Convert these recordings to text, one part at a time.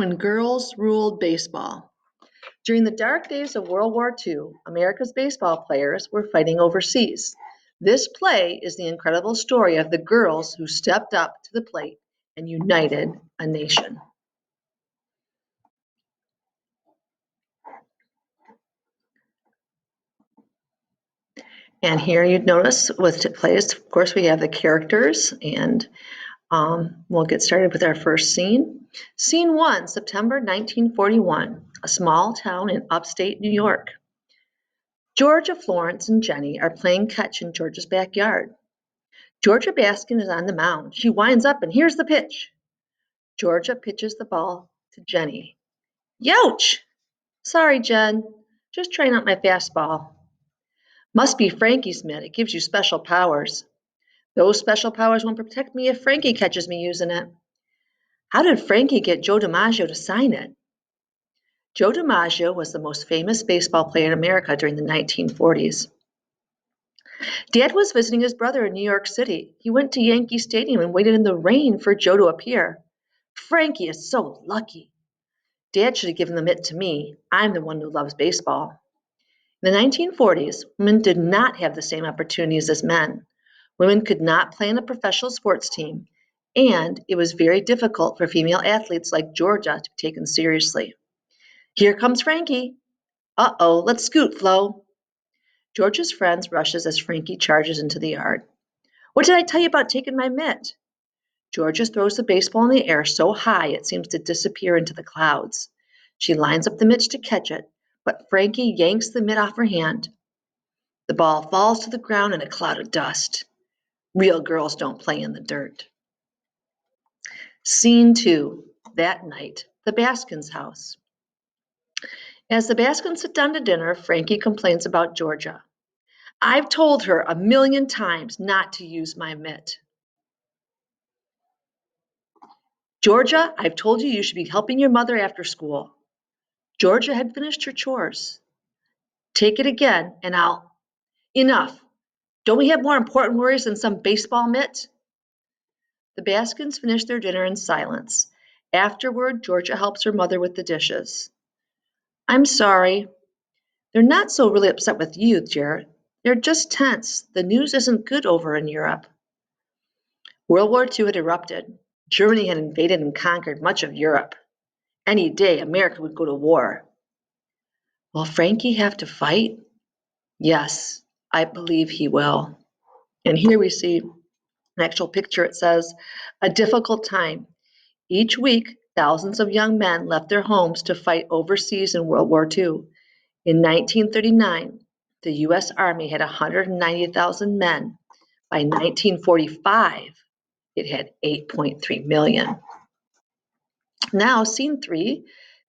When girls ruled baseball. During the dark days of World War II, America's baseball players were fighting overseas. This play is the incredible story of the girls who stepped up to the plate and united a nation. And here you'd notice with plays, of course, we have the characters, and we'll get started with our first scene. Scene 1, September 1941, a small town in upstate New York. Georgia, Florence, and Jenny are playing catch in Georgia's backyard. Georgia Baskin is on the mound. She winds up, and here's the pitch. Georgia pitches the ball to Jenny. Youch! Sorry, Jen. Just trying out my fastball. Must be Frankie's mitt. It gives you special powers. Those special powers won't protect me if Frankie catches me using it. How did Frankie get Joe DiMaggio to sign it? Joe DiMaggio was the most famous baseball player in America during the 1940s. Dad was visiting his brother in New York City. He went to Yankee Stadium and waited in the rain for Joe to appear. Frankie is so lucky. Dad should have given the mitt to me. I'm the one who loves baseball. In the 1940s, women did not have the same opportunities as men. Women could not play in a professional sports team, and it was very difficult for female athletes like Georgia to be taken seriously. Here comes Frankie. Uh-oh, let's scoot, Flo. Georgia's friends rushes as Frankie charges into the yard. What did I tell you about taking my mitt? Georgia throws the baseball in the air so high it seems to disappear into the clouds. She lines up the mitt to catch it, but Frankie yanks the mitt off her hand. The ball falls to the ground in a cloud of dust. Real girls don't play in the dirt. Scene 2. That night, the Baskins' house. As the Baskins sit down to dinner, Frankie complains about Georgia. I've told her 1,000,000 times not to use my mitt. Georgia, I've told you should be helping your mother after school. Georgia had finished her chores. Take it again, and I'll... Enough. Don't we have more important worries than some baseball mitt? The Baskins finish their dinner in silence. Afterward, Georgia helps her mother with the dishes. I'm sorry. They're not so really upset with you, Jared. They're just tense. The news isn't good over in Europe. World War II had erupted. Germany had invaded and conquered much of Europe. Any day, America would go to war. Will Frankie have to fight? Yes, I believe he will. And here we see an actual picture. It says, a difficult time. Each week, thousands of young men left their homes to fight overseas in World War II. In 1939, the U.S. Army had 190,000 men. By 1945, it had 8.3 million. Now, scene 3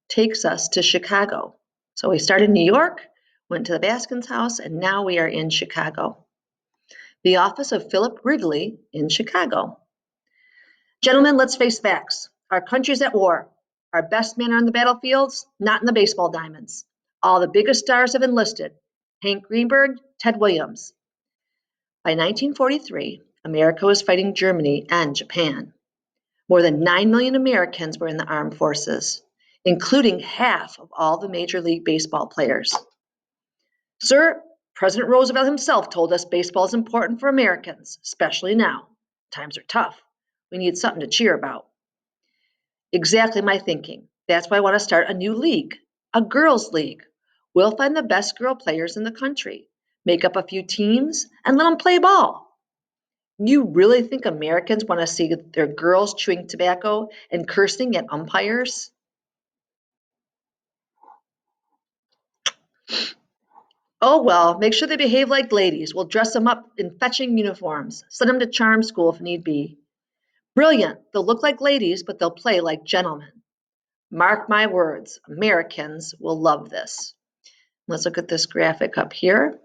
takes us to Chicago. So we started in New York, went to the Baskins' house, and now we are in Chicago. The office of Philip Wrigley in Chicago. Gentlemen, let's face facts. Our country's at war. Our best men are on the battlefields, not in the baseball diamonds. All the biggest stars have enlisted. Hank Greenberg, Ted Williams. By 1943, America was fighting Germany and Japan. More than 9 million Americans were in the armed forces, including half of all the Major League Baseball players. Sir, President Roosevelt himself told us baseball is important for Americans, especially now. Times are tough. We need something to cheer about. Exactly my thinking. That's why I want to start a new league, a girls' league. We'll find the best girl players in the country, make up a few teams, and let them play ball. You really think Americans want to see their girls chewing tobacco and cursing at umpires? Oh well, make sure they behave like ladies. We'll dress them up in fetching uniforms, send them to charm school if need be. Brilliant. They'll look like ladies, but they'll play like gentlemen. Mark my words, Americans will love this. Let's look at this graphic up here.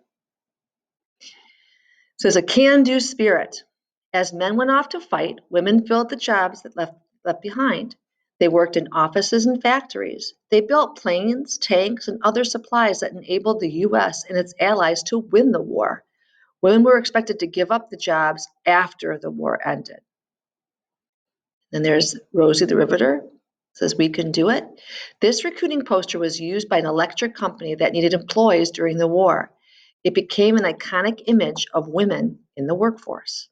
It says a can-do spirit. As men went off to fight, women filled the jobs that left behind. They worked in offices and factories. They built planes, tanks, and other supplies that enabled the U.S. and its allies to win the war. Women were expected to give up the jobs after the war ended. Then there's Rosie the Riveter. Says we can do it. This recruiting poster was used by an electric company that needed employees during the war. It became an iconic image of women in the workforce.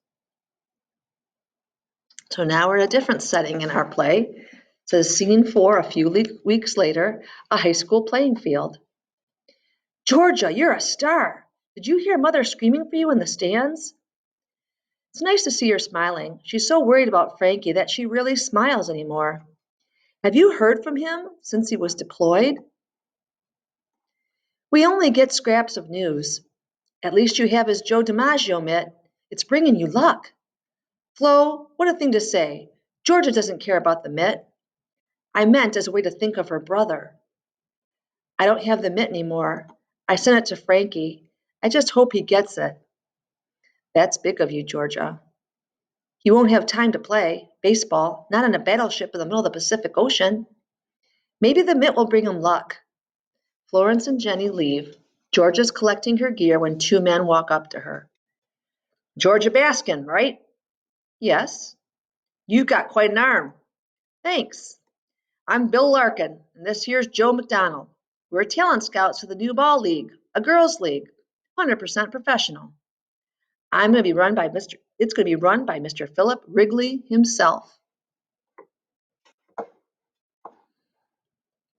So now we're in a different setting in our play. It says scene 4, a few weeks later, a high school playing field. Georgia, you're a star. Did you hear Mother screaming for you in the stands? It's nice to see her smiling. She's so worried about Frankie that she really smiles anymore. Have you heard from him since he was deployed? We only get scraps of news. At least you have his Joe DiMaggio mitt. It's bringing you luck. Flo, what a thing to say. Georgia doesn't care about the mitt. I meant as a way to think of her brother. I don't have the mitt anymore. I sent it to Frankie. I just hope he gets it. That's big of you, Georgia. You won't have time to play baseball, not on a battleship in the middle of the Pacific Ocean. Maybe the mitt will bring him luck. Florence and Jenny leave. Georgia's collecting her gear when two men walk up to her. Georgia Baskin, right? Yes. You've got quite an arm. Thanks. I'm Bill Larkin, and this here's Joe McDonald. We're talent scouts for the new ball league, a girls' league, 100% professional. It's going to be run by Mr. Philip Wrigley himself.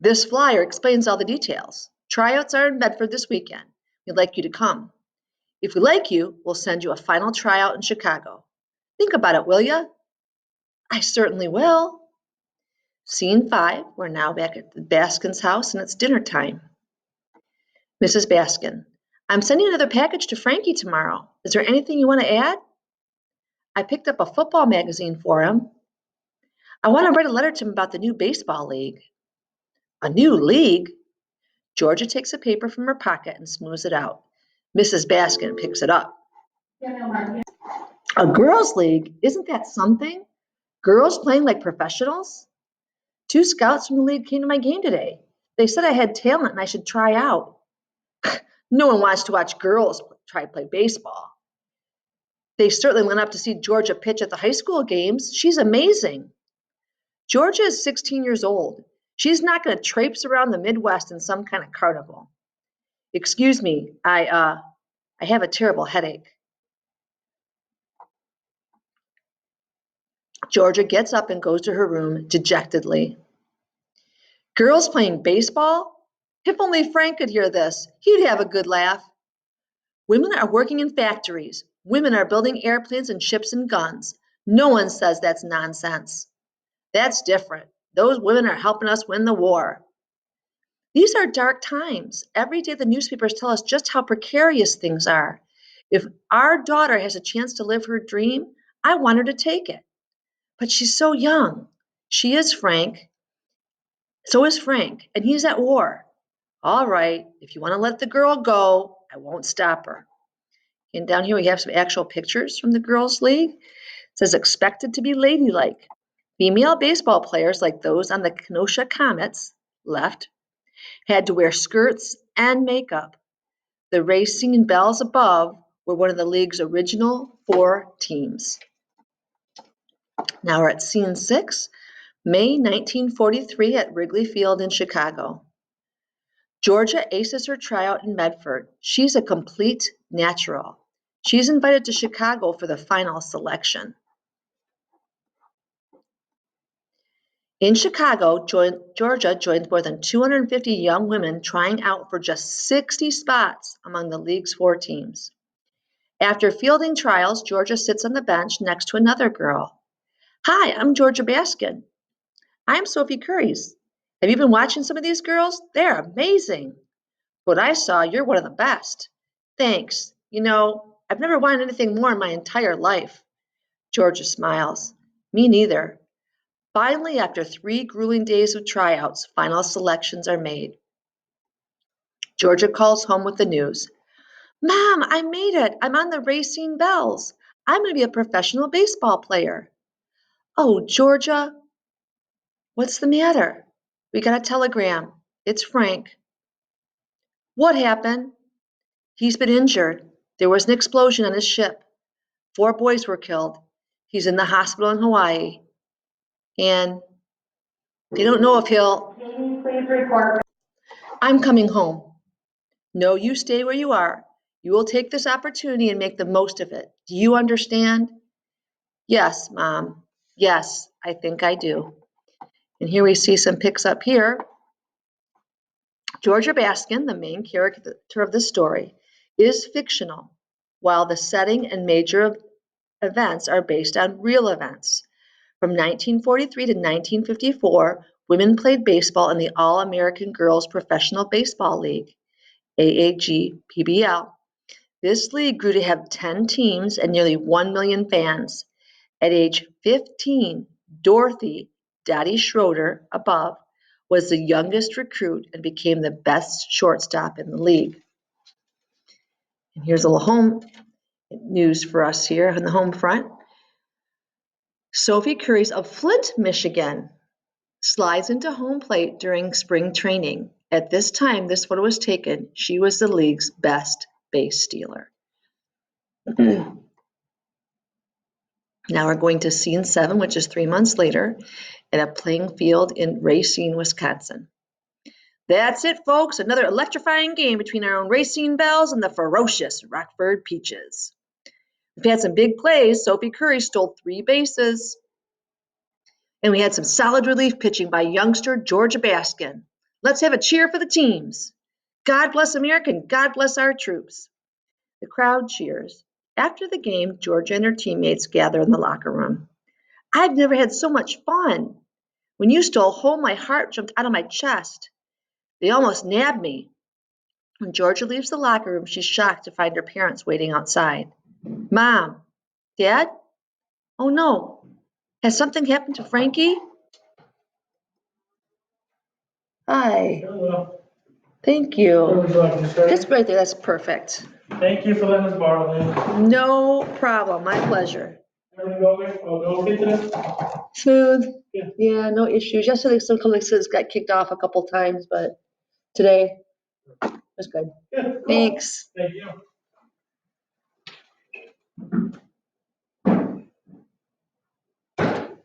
This flyer explains all the details. Tryouts are in Bedford this weekend. We'd like you to come. If we like you, we'll send you a final tryout in Chicago. Think about it, will ya? I certainly will. Scene 5, we're now back at the Baskin's house and it's dinner time. Mrs. Baskin, I'm sending another package to Frankie tomorrow. Is there anything you want to add? I picked up a football magazine for him. I want to write a letter to him about the new baseball league. A new league? Georgia takes a paper from her pocket and smooths it out. Mrs. Baskin picks it up. A girls' league? Isn't that something? Girls playing like professionals? 2 scouts from the league came to my game today. They said I had talent and I should try out. No one wants to watch girls try to play baseball. They certainly went up to see Georgia pitch at the high school games. She's amazing. Georgia is 16 years old. She's not going to traipse around the Midwest in some kind of carnival. Excuse me, I have a terrible headache. Georgia gets up and goes to her room dejectedly. Girls playing baseball? If only Frank could hear this, he'd have a good laugh. Women are working in factories. Women are building airplanes and ships and guns. No one says that's nonsense. That's different. Those women are helping us win the war. These are dark times. Every day the newspapers tell us just how precarious things are. If our daughter has a chance to live her dream, I want her to take it. But she's so young. She is Frank. So is Frank, and he's at war. All right, if you want to let the girl go, I won't stop her. And down here we have some actual pictures from the girls' league. It says expected to be ladylike. Female baseball players like those on the Kenosha Comets, left, had to wear skirts and makeup. The racing bells above were one of the league's original 4 teams. Now we're at scene 6, May 1943 at Wrigley Field in Chicago. Georgia aces her tryout in Medford. She's a complete natural. She's invited to Chicago for the final selection. In Chicago, Georgia joined more than 250 young women trying out for just 60 spots among the league's 4 teams. After fielding trials, Georgia sits on the bench next to another girl. Hi, I'm Georgia Baskin. I'm Sophie Curries. Have you been watching some of these girls? They're amazing. What I saw, you're one of the best. Thanks. You know, I've never wanted anything more in my entire life. Georgia smiles. Me neither. Finally, after 3 grueling days of tryouts, final selections are made. Georgia calls home with the news. Mom, I made it. I'm on the Racine Bells. I'm going to be a professional baseball player. Oh, Georgia. What's the matter? We got a telegram. It's Frank. What happened? He's been injured. There was an explosion on his ship. 4 boys were killed. He's in the hospital in Hawaii. And They don't know if he'll. Please report. I'm coming home. No, you stay where you are. You will take this opportunity and make the most of it. Do you understand? Yes, Mom. Yes, I think I do. And here we see some pics up here. Georgia Baskin, the main character of the story, is fictional, while the setting and major events are based on real events. From 1943 to 1954, women played baseball in the All-American Girls Professional Baseball League, AAGPBL. This league grew to have 10 teams and nearly 1 million fans. At age 15, Dorothy "Dottie" Schroeder, above, was the youngest recruit and became the best shortstop in the league. And here's a little home news for us here on the home front. Sophie Curries of Flint, Michigan, slides into home plate during spring training. At this time this photo was taken, she was the league's best base stealer. Now we're going to scene 7, which is 3 months later, at a playing field in Racine, Wisconsin. That's it, folks. Another electrifying game between our own Racine Bells and the ferocious Rockford Peaches. We've had some big plays. Sophie Curry stole 3 bases. And we had some solid relief pitching by youngster Georgia Baskin. Let's have a cheer for the teams. God bless America and God bless our troops. The crowd cheers. After the game, Georgia and her teammates gather in the locker room. I've never had so much fun. When you stole home, my heart jumped out of my chest. They almost nabbed me. When Georgia leaves the locker room, she's shocked to find her parents waiting outside. Mom, Dad? Oh no, has something happened to Frankie? Hi. Hello. Thank Where you. would you like me to start? That's right there, that's perfect. Thank you for letting us borrow it. No problem, my pleasure. Everything go okay today? Smooth. Yeah. Yeah, no issues. Yesterday, some colleagues got kicked off a couple times, but today was good. Good. Cool. Thanks. Thank you.